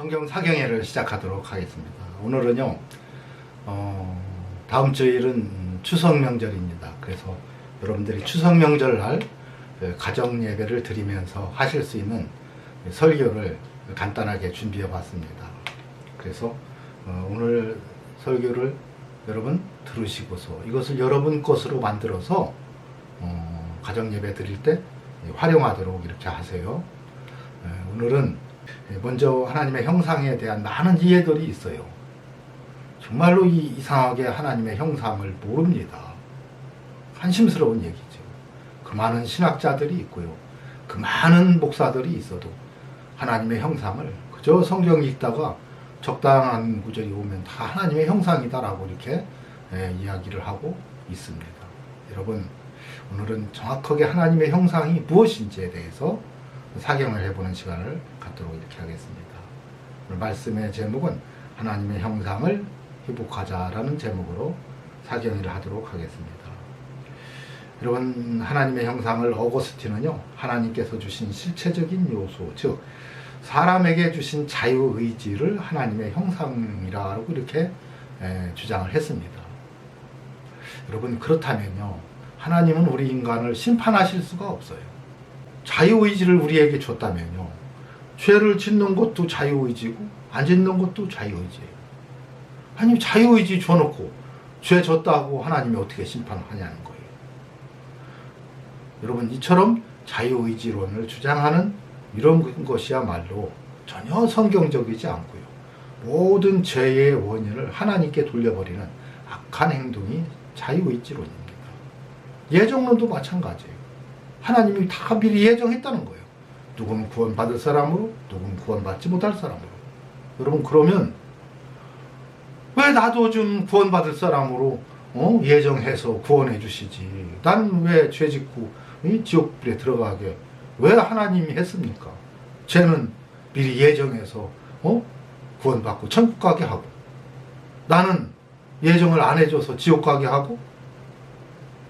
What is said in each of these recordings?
성경 사경회를 시작하도록 하겠습니다. 오늘은요, 다음 주일은 추석 명절입니다. 그래서 여러분들이 추석 명절날 가정 예배를 드리면서 하실 수 있는 설교를 간단하게 준비해 봤습니다. 그래서 오늘 설교를 여러분 들으시고서 이것을 여러분 것으로 만들어서 가정 예배 드릴 때 활용하도록 이렇게 하세요. 오늘은 먼저 하나님의 형상에 대한 많은 이해들이 있어요. 정말로 이상하게 하나님의 형상을 모릅니다. 한심스러운 얘기죠. 그 많은 신학자들이 있고요. 그 많은 목사들이 있어도 하나님의 형상을 그저 성경 읽다가 적당한 구절이 오면 다 하나님의 형상이다라고 이렇게 이야기를 하고 있습니다. 여러분, 오늘은 정확하게 하나님의 형상이 무엇인지에 대해서 사경을 해보는 시간을 갖도록 이렇게 하겠습니다. 오늘 말씀의 제목은 하나님의 형상을 회복하자라는 제목으로 사경을 하도록 하겠습니다. 여러분, 하나님의 형상을 어거스틴은요, 하나님께서 주신 실체적인 요소, 즉 사람에게 주신 자유의지를 하나님의 형상이라고 이렇게 주장을 했습니다. 여러분, 그렇다면요, 하나님은 우리 인간을 심판하실 수가 없어요. 자유의지를 우리에게 줬다면요, 죄를 짓는 것도 자유의지고 안 짓는 것도 자유의지예요. 하나님 자유의지 줘놓고 죄 졌다고 하나님이 어떻게 심판하냐는 거예요. 여러분, 이처럼 자유의지론을 주장하는 이런 것이야말로 전혀 성경적이지 않고요, 모든 죄의 원인을 하나님께 돌려버리는 악한 행동이 자유의지론입니다. 예정론도 마찬가지예요. 하나님이 다 미리 예정했다는 거예요. 누구는 구원받을 사람으로, 누구는 구원받지 못할 사람으로. 여러분, 그러면 왜 나도 좀 구원받을 사람으로 예정해서 구원해 주시지? 난 왜 죄 짓고 지옥불에 들어가게 왜 하나님이 했습니까? 죄는 미리 예정해서 구원받고 천국 가게 하고, 나는 예정을 안 해줘서 지옥 가게 하고.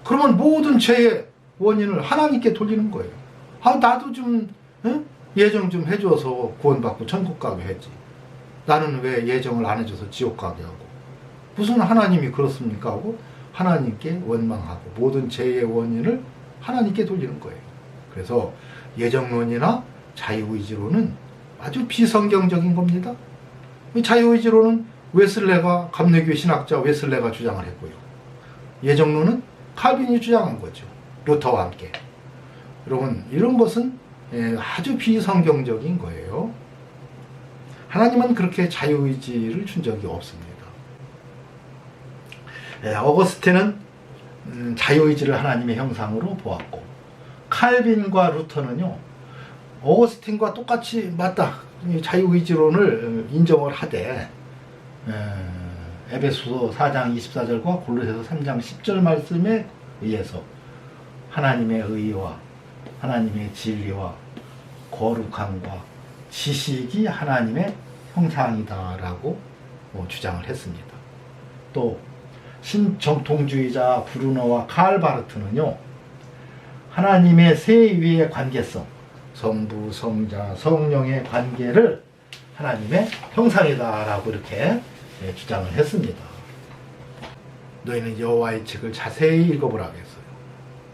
그러면 모든 죄의 원인을 하나님께 돌리는 거예요. 나도 좀 예정 좀 해줘서 구원받고 천국 가게 했지, 나는 왜 예정을 안 해줘서 지옥 가게 하고, 무슨 하나님이 그렇습니까 하고 하나님께 원망하고 모든 죄의 원인을 하나님께 돌리는 거예요. 그래서 예정론이나 자유의지론은 아주 비성경적인 겁니다. 자유의지론은 웨슬레가, 감리교 신학자 웨슬레가 주장을 했고요, 예정론은 칼빈이 주장한 거죠, 루터와 함께. 여러분, 이런 것은 아주 비성경적인 거예요. 하나님은 그렇게 자유의지를 준 적이 없습니다. 어거스틴은 자유의지를 하나님의 형상으로 보았고, 칼빈과 루터는요, 어거스틴과 똑같이 맞다, 자유의지론을 인정을 하되 에베소서 4장 24절과 골로새서 3장 10절 말씀에 의해서 하나님의 의와 하나님의 진리와 거룩함과 지식이 하나님의 형상이다라고 주장을 했습니다. 또 신정통주의자 브루너와 칼 바르트는요, 하나님의 세위의 관계성, 성부, 성자, 성령의 관계를 하나님의 형상이다라고 이렇게 주장을 했습니다. 너희는 여호와의 책을 자세히 읽어보라고 했어요.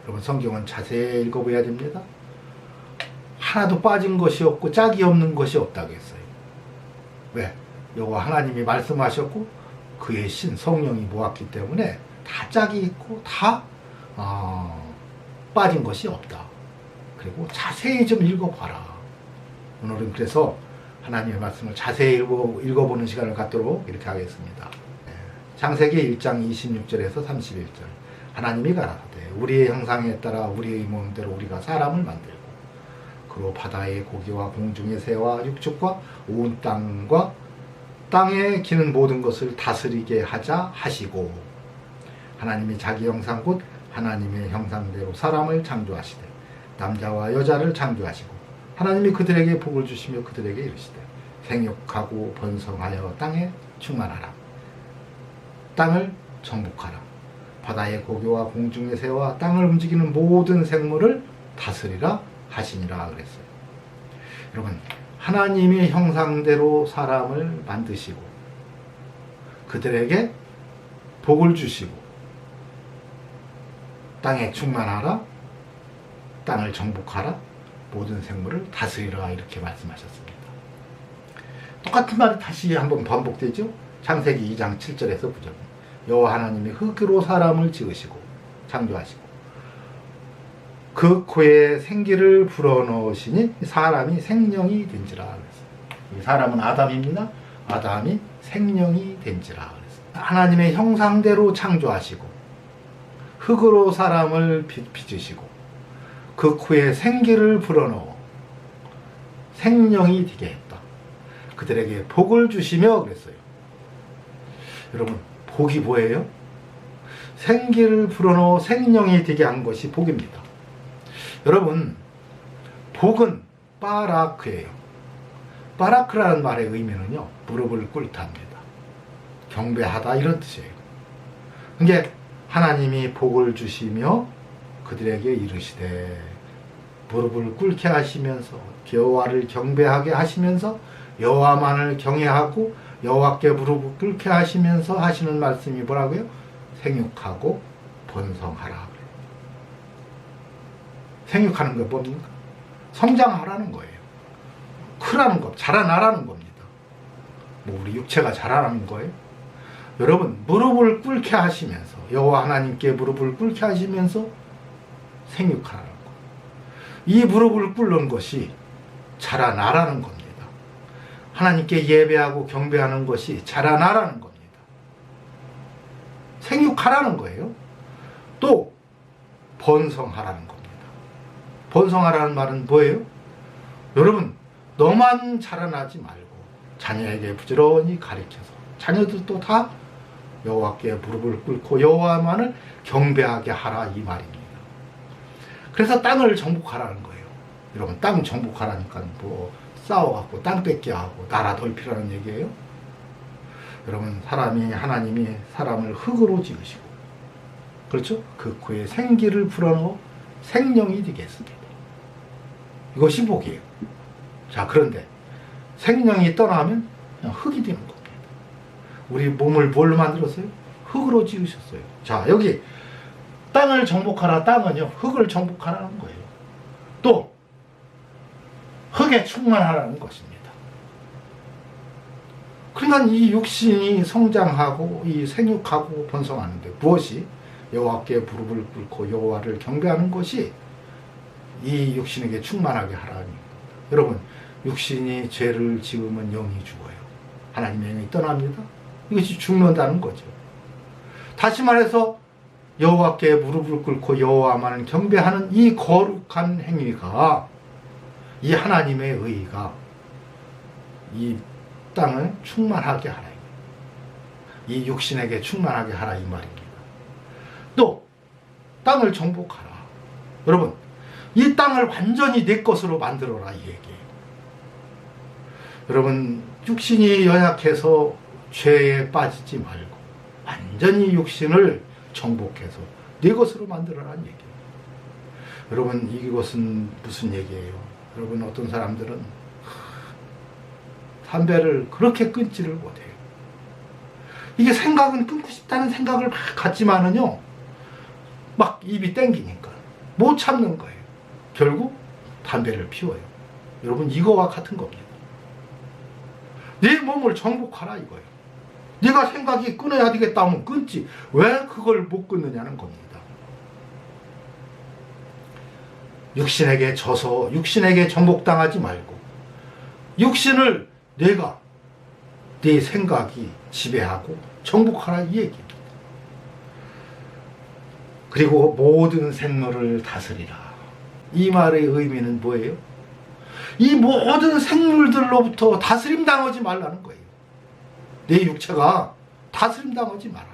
여러분, 성경은 자세히 읽어봐야 됩니다. 하나도 빠진 것이 없고 짝이 없는 것이 없다고 했어요. 왜? 여호와 하나님이 말씀하셨고 그의 신 성령이 모았기 때문에 다 짝이 있고 다 빠진 것이 없다. 그리고 자세히 좀 읽어봐라. 오늘은 그래서 하나님의 말씀을 자세히 읽어보는 시간을 갖도록 이렇게 하겠습니다. 창세기 1장 26절에서 31절. 하나님이 가라사대 우리의 형상에 따라 우리의 몸대로 우리가 사람을 만들고 그로 바다의 고기와 공중의 새와 육축과 온 땅과 땅에 기는 모든 것을 다스리게 하자 하시고, 하나님이 자기 형상 곧 하나님의 형상대로 사람을 창조하시되 남자와 여자를 창조하시고 하나님이 그들에게 복을 주시며 그들에게 이르시되 생육하고 번성하여 땅에 충만하라. 땅을 정복하라. 바다의 고기와 공중의 새와 땅을 움직이는 모든 생물을 다스리라 하시니라 그랬어요. 여러분, 하나님의 형상대로 사람을 만드시고 그들에게 복을 주시고 땅에 충만하라, 땅을 정복하라, 모든 생물을 다스리라 이렇게 말씀하셨습니다. 똑같은 말이 다시 한번 반복되죠. 창세기 2장 7절에서 9절. 여호와 하나님이 흙으로 사람을 지으시고 창조하시고 그 코에 생기를 불어넣으시니 사람이 생명이 된지라 그랬어요. 이 사람은 아담입니다. 아담이 생명이 된지라 그랬어요. 하나님의 형상대로 창조하시고 흙으로 사람을 빚으시고 그 코에 생기를 불어넣어 생명이 되게 했다. 그들에게 복을 주시며 그랬어요. 여러분, 복이 뭐예요? 생기를 불어넣어 생명이 되게 한 것이 복입니다. 여러분, 복은 바라크예요. 바라크라는 말의 의미는요, 무릎을 꿇다입니다. 경배하다 이런 뜻이에요. 그게 하나님이 복을 주시며 그들에게 이르시되 무릎을 꿇게 하시면서 여호와를 경배하게 하시면서 여호와만을 경외하고 여호와께 무릎을 꿇게 하시면서 하시는 말씀이 뭐라고요? 생육하고 번성하라. 생육하는 거 뭡니까? 성장하라는 거예요. 크라는 것, 자라나라는 겁니다. 뭐 우리 육체가 자라나는 거예요? 여러분, 무릎을 꿇게 하시면서 여호와 하나님께 무릎을 꿇게 하시면서 생육하라는 거. 이 무릎을 꿇는 것이 자라나라는 겁니다. 하나님께 예배하고 경배하는 것이 자라나라는 겁니다. 생육하라는 거예요. 또 번성하라는 겁니다. 번성하라는 말은 뭐예요? 여러분, 너만 자라나지 말고 자녀에게 부지런히 가르쳐서 자녀들도 다 여호와께 무릎을 꿇고 여호와만을 경배하게 하라 이 말입니다. 그래서 땅을 정복하라는 거예요. 여러분, 땅 정복하라니까 뭐 싸워갖고 땅 뺏게 하고 나라 넓히라는 얘기예요. 여러분, 하나님이 사람을 흙으로 지으시고 그렇죠? 그 코에 생기를 불어넣어 생명이 되겠습니다. 이것이 복이에요. 자, 그런데 생명이 떠나면 그냥 흙이 되는 겁니다. 우리 몸을 뭘로 만들었어요? 흙으로 지으셨어요. 자, 여기 땅을 정복하라. 땅은요, 흙을 정복하라는 거예요. 또 흙에 충만하라는 것입니다. 그러니까 이 육신이 성장하고 이 생육하고 번성하는데 무엇이 여호와께 무릎을 꿇고 여호와를 경배하는 것이 이 육신에게 충만하게 하라니. 여러분, 육신이 죄를 지으면 영이 죽어요. 하나님의 영이 떠납니다. 이것이 죽는다는 거죠. 다시 말해서 여호와께 무릎을 꿇고 여호와만을 경배하는 이 거룩한 행위가, 이 하나님의 의가 이 땅을 충만하게 하라. 이 육신에게 충만하게 하라 이 말입니다. 또 땅을 정복하라. 여러분, 이 땅을 완전히 내 것으로 만들어라 이 얘기예요. 여러분, 육신이 연약해서 죄에 빠지지 말고 완전히 육신을 정복해서 내 것으로 만들어라는 얘기예요. 여러분, 이것은 무슨 얘기예요? 여러분, 어떤 사람들은 담배를 그렇게 끊지를 못해요. 이게 생각은 끊고 싶다는 생각을 막 갖지만은요, 막 입이 땡기니까 못 참는 거예요. 결국 담배를 피워요. 여러분, 이거와 같은 겁니다. 내 몸을 정복하라 이거예요. 네가 생각이 끊어야 되겠다 하면 끊지 왜 그걸 못 끊느냐는 겁니다. 육신에게 져서 육신에게 정복당하지 말고 육신을 내가 내 생각이 지배하고 정복하라 이 얘기입니다. 그리고 모든 생물을 다스리라. 이 말의 의미는 뭐예요? 이 모든 생물들로부터 다스림 당하지 말라는 거예요. 내 육체가 다스림 당하지 마라.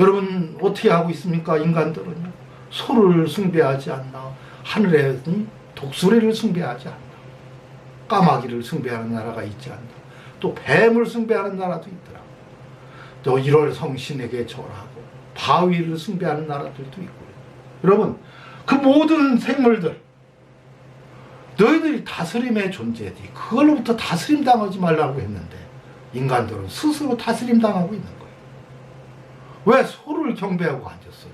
여러분, 어떻게 하고 있습니까? 인간들은요, 소를 숭배하지 않나, 하늘에 독수리를 숭배하지 않나, 까마귀를 숭배하는 나라가 있지 않나, 또 뱀을 숭배하는 나라도 있더라. 또 1월 성신에게 절하고 바위를 숭배하는 나라들도 있고요. 여러분, 그 모든 생물들 너희들이 다스림의 존재지. 그걸로부터 다스림 당하지 말라고 했는데 인간들은 스스로 다스림 당하고 있는 거예요. 왜 소를 경배하고 앉았어요?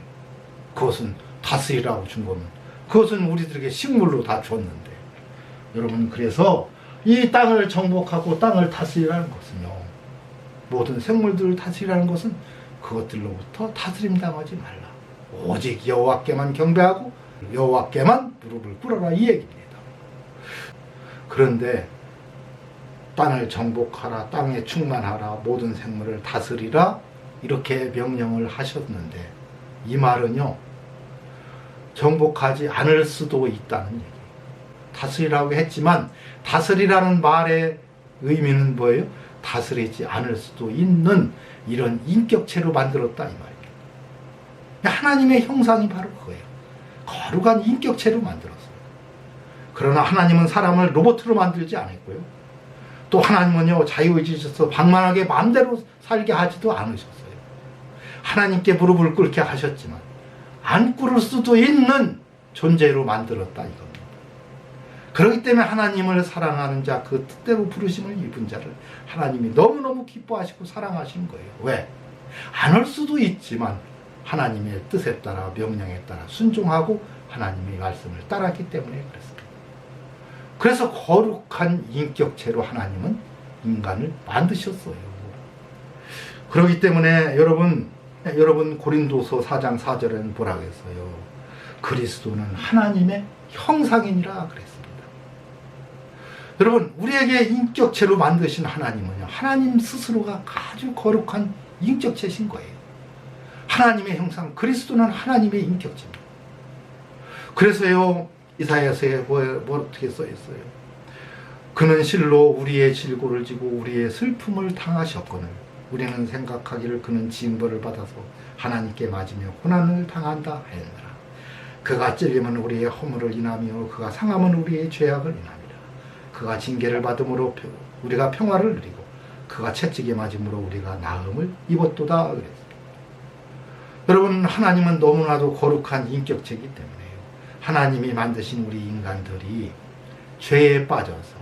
그것은 다스리라고 준 거면 그것은 우리들에게 식물로 다 줬는데. 여러분, 그래서 이 땅을 정복하고 땅을 다스리라는 것은요, 모든 생물들을 다스리라는 것은 그것들로부터 다스림 당하지 말라. 오직 여호와께만 경배하고 여호와께만 무릎을 꿇어라, 이 얘기입니다. 그런데 땅을 정복하라, 땅에 충만하라, 모든 생물을 다스리라, 이렇게 명령을 하셨는데 이 말은요, 정복하지 않을 수도 있다는 얘기예요. 다스리라고 했지만 다스리라는 말의 의미는 뭐예요? 다스리지 않을 수도 있는 이런 인격체로 만들었다, 이 말이에요. 하나님의 형상이 바로 그거예요. 거룩한 인격체로 만들었어요. 그러나 하나님은 사람을 로봇으로 만들지 않았고요. 또 하나님은요, 자유의지셔서 방만하게 마음대로 살게 하지도 않으셨어요. 하나님께 무릎을 꿇게 하셨지만 안 꿇을 수도 있는 존재로 만들었다, 이겁니다. 그렇기 때문에 하나님을 사랑하는 자, 그 뜻대로 부르심을 입은 자를 하나님이 너무너무 기뻐하시고 사랑하신 거예요. 왜? 안 할 수도 있지만 하나님의 뜻에 따라, 명령에 따라 순종하고 하나님의 말씀을 따랐기 때문에 그렇습니다. 그래서 거룩한 인격체로 하나님은 인간을 만드셨어요. 그렇기 때문에 여러분 고린도서 4장 4절에는 뭐라고 했어요? 그리스도는 하나님의 형상이니라 그랬습니다. 여러분, 우리에게 인격체로 만드신 하나님은요, 하나님 스스로가 아주 거룩한 인격체신 거예요. 하나님의 형상, 그리스도는 하나님의 인격체입니다. 그래서요, 이사야서에 뭐 어떻게 써 있어요? 그는 실로 우리의 질고를 지고 우리의 슬픔을 당하셨거늘 우리는 생각하기를 그는 징벌을 받아서 하나님께 맞으며 고난을 당한다 하였느라. 그가 찔림은 우리의 허물을 인하며 그가 상함은 우리의 죄악을 인함이라. 그가 징계를 받음으로 우리가 평화를 누리고 그가 채찍에 맞음으로 우리가 나음을 입었도다 그랬습니다. 여러분, 하나님은 너무나도 거룩한 인격체이기 때문에요. 하나님이 만드신 우리 인간들이 죄에 빠져서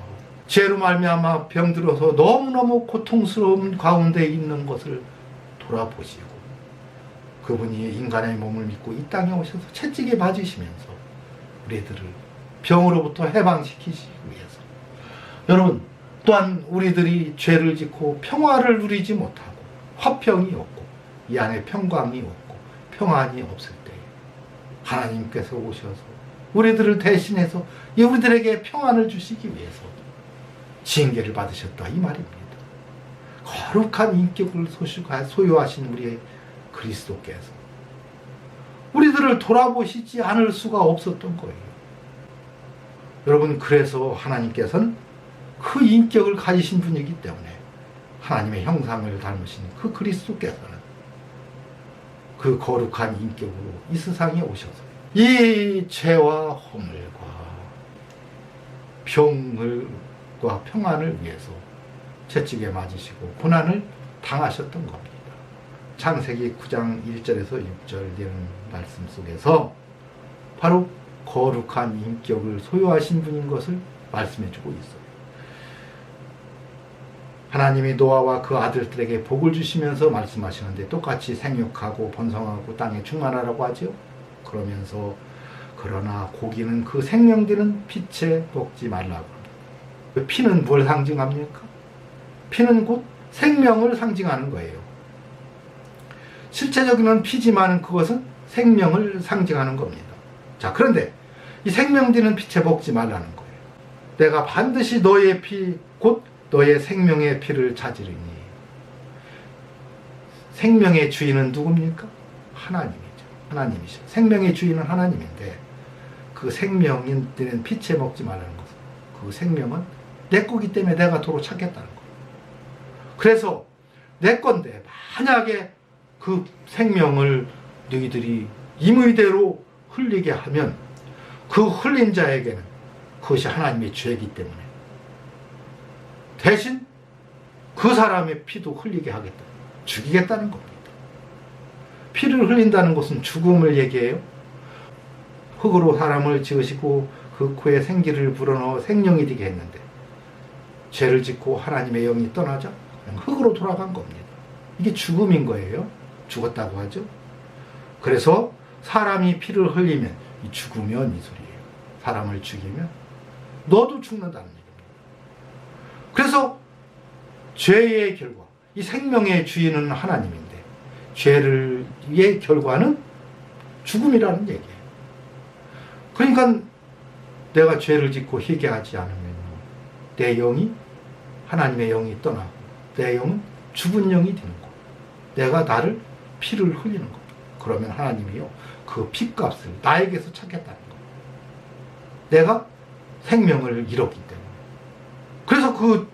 죄로 말미암아 병들어서 너무너무 고통스러운 가운데 있는 것을 돌아보시고 그분이 인간의 몸을 믿고 이 땅에 오셔서 채찍에 맞으시면서 우리들을 병으로부터 해방시키시기 위해서, 여러분, 또한 우리들이 죄를 짓고 평화를 누리지 못하고 화평이 없고 이 안에 평강이 없고 평안이 없을 때 하나님께서 오셔서 우리들을 대신해서 우리들에게 평안을 주시기 위해서 징계를 받으셨다, 이 말입니다. 거룩한 인격을 소유하신 우리의 그리스도께서 우리들을 돌아보시지 않을 수가 없었던 거예요. 여러분, 그래서 하나님께서는 그 인격을 가지신 분이기 때문에 하나님의 형상을 닮으신 그 그리스도께서는 그 거룩한 인격으로 이 세상에 오셔서 이 죄와 허물과 병과 평안을 위해서 채찍에 맞으시고 고난을 당하셨던 겁니다. 창세기 9장 1절에서 6절 되는 말씀 속에서 바로 거룩한 인격을 소유하신 분인 것을 말씀해주고 있어요. 하나님이 노아와 그 아들들에게 복을 주시면서 말씀하시는데 똑같이 생육하고 번성하고 땅에 충만하라고 하죠. 그러면서 그러나 고기는 그 생명되는 피채 먹지 말라고 합니다. 피는 뭘 상징합니까? 피는 곧 생명을 상징하는 거예요. 실체적인 피지만 그것은 생명을 상징하는 겁니다. 자, 그런데 이 생명되는 피채 먹지 말라는 거예요. 내가 반드시 너의 피, 곧 너의 생명의 피를 찾으리니. 생명의 주인은 누굽니까? 하나님이죠. 하나님이죠. 생명의 주인은 하나님인데 그 생명인 피채 먹지 말라는 것은 그 생명은 내 거기 때문에 내가 도로 찾겠다는 거예요. 그래서 내 건데 만약에 그 생명을 너희들이 임의대로 흘리게 하면 그 흘린 자에게는 그것이 하나님의 죄이기 때문에 대신 그 사람의 피도 흘리게 하겠다. 죽이겠다는 겁니다. 피를 흘린다는 것은 죽음을 얘기해요. 흙으로 사람을 지으시고 그 코에 생기를 불어넣어 생명이 되게 했는데 죄를 짓고 하나님의 영이 떠나자 그냥 흙으로 돌아간 겁니다. 이게 죽음인 거예요. 죽었다고 하죠. 그래서 사람이 피를 흘리면 이 죽으면 이 소리예요. 사람을 죽이면 너도 죽는다는 얘기입니다. 그래서 죄의 결과, 이 생명의 주인은 하나님인데 죄의 결과는 죽음이라는 얘기예요. 그러니까 내가 죄를 짓고 회개하지 않으면 내 영이, 하나님의 영이 떠나고 내 영은 죽은 영이 되는 거예요. 내가 나를 피를 흘리는 거예요. 그러면 하나님이요, 그 피값을 나에게서 찾겠다는 거예요. 내가 생명을 잃었기 때문에. 그래서 그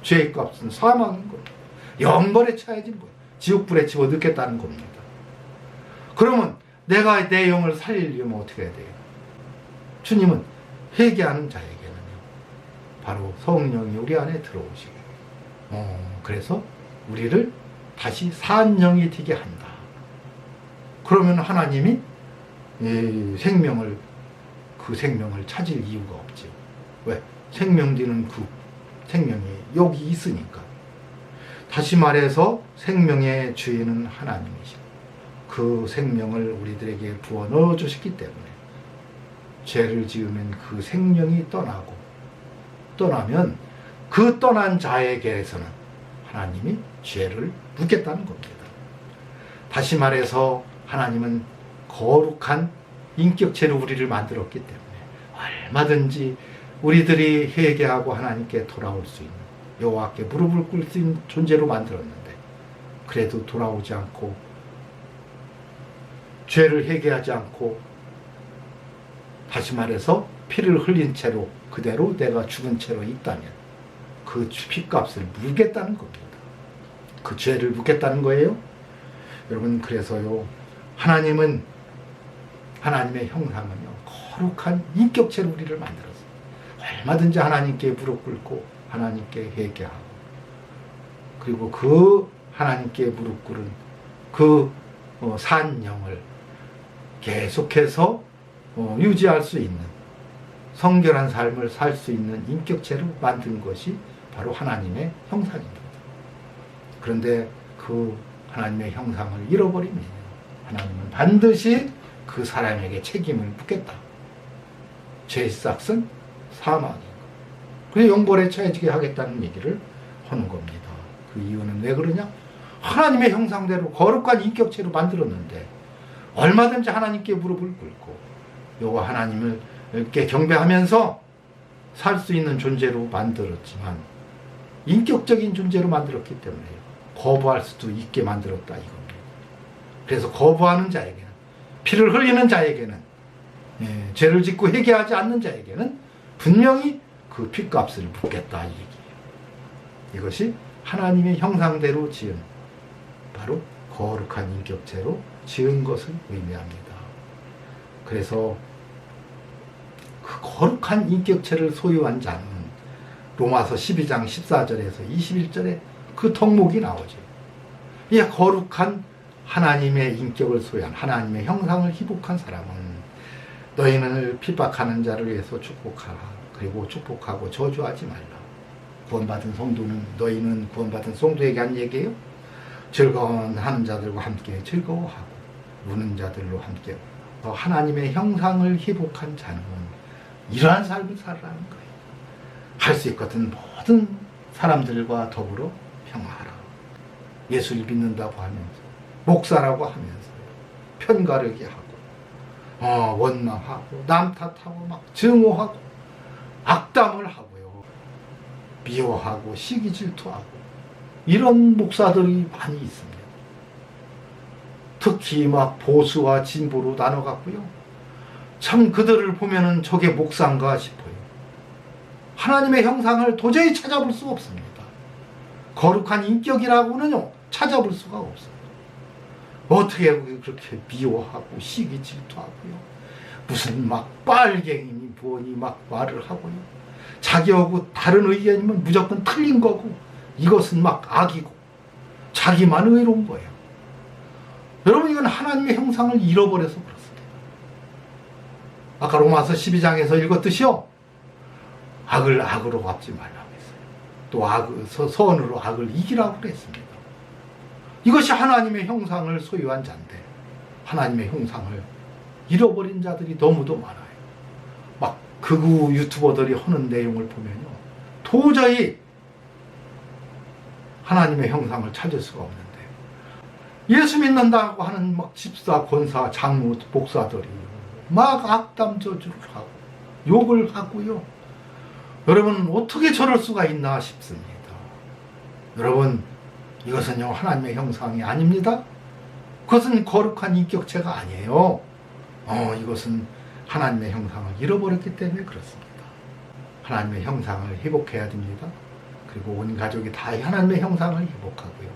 죄의 값은 사망인 거예요. 영벌에 처해진 거예요. 지옥불에 집어넣겠다는 겁니다. 그러면 내가 내 영을 살리려면 어떻게 해야 돼요? 주님은 회개하는 자에게는요, 바로 성령이 우리 안에 들어오시고, 그래서 우리를 다시 산 영이 되게 한다. 그러면 하나님이 그 생명을 찾을 이유가 없죠. 왜? 생명 되는 그 생명이 여기 있으니까. 다시 말해서 생명의 주인은 하나님이시고 그 생명을 우리들에게 부어 넣어 주셨기 때문에 죄를 지으면 그 생명이 떠나면 그 떠난 자에게서는 하나님이 죄를 묻겠다는 겁니다. 다시 말해서 하나님은 거룩한 인격체로 우리를 만들었기 때문에 얼마든지 우리들이 회개하고 하나님께 돌아올 수 있는, 여호와께 무릎을 꿇을 수 있는 존재로 만들었는데 그래도 돌아오지 않고 죄를 회개하지 않고 다시 말해서 피를 흘린 채로 그대로 내가 죽은 채로 있다면 그 피값을 물겠다는 겁니다. 그 죄를 묻겠다는 거예요. 여러분, 그래서요, 하나님은, 하나님의 형상은요, 거룩한 인격체로 우리를 만들었어요. 얼마든지 하나님께 무릎 꿇고 하나님께 회개하고, 그리고 그 하나님께 무릎 꿇은 그 산 영을 계속해서 유지할 수 있는 성결한 삶을 살 수 있는 인격체로 만든 것이 바로 하나님의 형상입니다. 그런데 그 하나님의 형상을 잃어버리면 하나님은 반드시 그 사람에게 책임을 묻겠다. 죄의 싹은 사망이고, 그래서 영벌에 처해지게 하겠다는 얘기를 하는 겁니다. 그 이유는 왜 그러냐? 하나님의 형상대로 거룩한 인격체로 만들었는데 얼마든지 하나님께 무릎을 꿇고 여호와 하나님을 이렇게 경배하면서 살 수 있는 존재로 만들었지만 인격적인 존재로 만들었기 때문에 거부할 수도 있게 만들었다 이겁니다. 그래서 거부하는 자에게는, 피를 흘리는 자에게는, 죄를 짓고 회개하지 않는 자에게는 분명히 그 피값을 묻겠다 이 얘기예요. 이것이 하나님의 형상대로 지은, 바로 거룩한 인격체로 지은 것을 의미합니다. 그래서 그 거룩한 인격체를 소유한 자는 로마서 12장 14절에서 21절에 그 덕목이 나오죠. 이 거룩한 하나님의 인격을 소유한, 하나님의 형상을 희복한 사람은 너희는 핍박하는 자를 위해서 축복하라. 그리고 축복하고 저주하지 말라. 구원받은 성도는, 너희는 구원받은 성도에게 한 얘기예요. 즐거워하는 자들과 함께 즐거워하고 우는 자들로 함께. 하나님의 형상을 희복한 자는 이러한 삶을 살아가는 거예요. 할 수 있거든 모든 사람들과 더불어 평화하라. 예수를 믿는다고 하면서, 목사라고 하면서 편가르기 하고, 원망하고, 남 탓하고, 막 증오하고, 악담을 하고요, 미워하고, 시기 질투하고, 이런 목사들이 많이 있습니다. 특히 막 보수와 진보로 나눠갔고요. 참 그들을 보면은 저게 목사인가 싶어요. 하나님의 형상을 도저히 찾아볼 수가 없습니다. 거룩한 인격이라고는요, 찾아볼 수가 없어요. 어떻게 그렇게 미워하고 시기 질투하고요, 무슨 막 빨갱이니 뭐니 막 말을 하고요, 자기하고 다른 의견이면 무조건 틀린 거고, 이것은 막 악이고 자기만 의로운 거예요. 여러분, 이건 하나님의 형상을 잃어버려서 그렇습니다. 아까 로마서 12장에서 읽었듯이요. 악을 악으로 갚지 말라고 했어요. 또 선으로 악을 이기라고 그랬습니다. 이것이 하나님의 형상을 소유한 자인데 하나님의 형상을 잃어버린 자들이 너무도 많아요. 막 극우 유튜버들이 하는 내용을 보면요. 도저히 하나님의 형상을 찾을 수가 없는데 예수 믿는다고 하는 막 집사, 권사, 장로, 목사들이 막 악담 저주를 하고 욕을 하고요. 여러분 어떻게 저럴 수가 있나 싶습니다. 여러분 이것은요 하나님의 형상이 아닙니다. 그것은 거룩한 인격체가 아니에요. 이것은 하나님의 형상을 잃어버렸기 때문에 그렇습니다. 하나님의 형상을 회복해야 됩니다. 그리고 온 가족이 다 하나님의 형상을 회복하고요.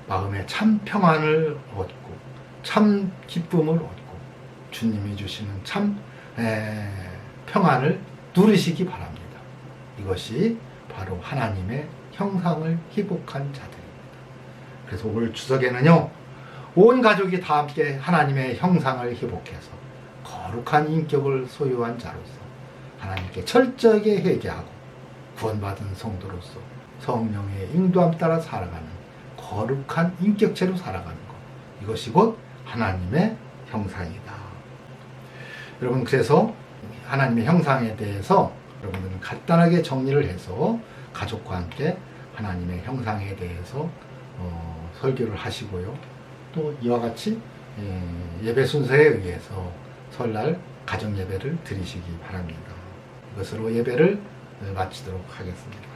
마음에 참 평안을 얻고 참 기쁨을 얻고 주님이 주시는 참 평안을 누리시기 바랍니다. 이것이 바로 하나님의 형상을 회복한 자들입니다. 그래서 올 추석에는요. 온 가족이 다 함께 하나님의 형상을 회복해서 거룩한 인격을 소유한 자로서 하나님께 철저하게 회개하고 구원받은 성도로서 성령의 인도함 따라 살아가는 거룩한 인격체로 살아가는 것. 이것이 곧 하나님의 형상이다. 여러분 그래서 하나님의 형상에 대해서 여러분들은 간단하게 정리를 해서 가족과 함께 하나님의 형상에 대해서 설교를 하시고요. 또 이와 같이 예배 순서에 의해서 설날 가정 예배를 드리시기 바랍니다. 이것으로 예배를 마치도록 하겠습니다.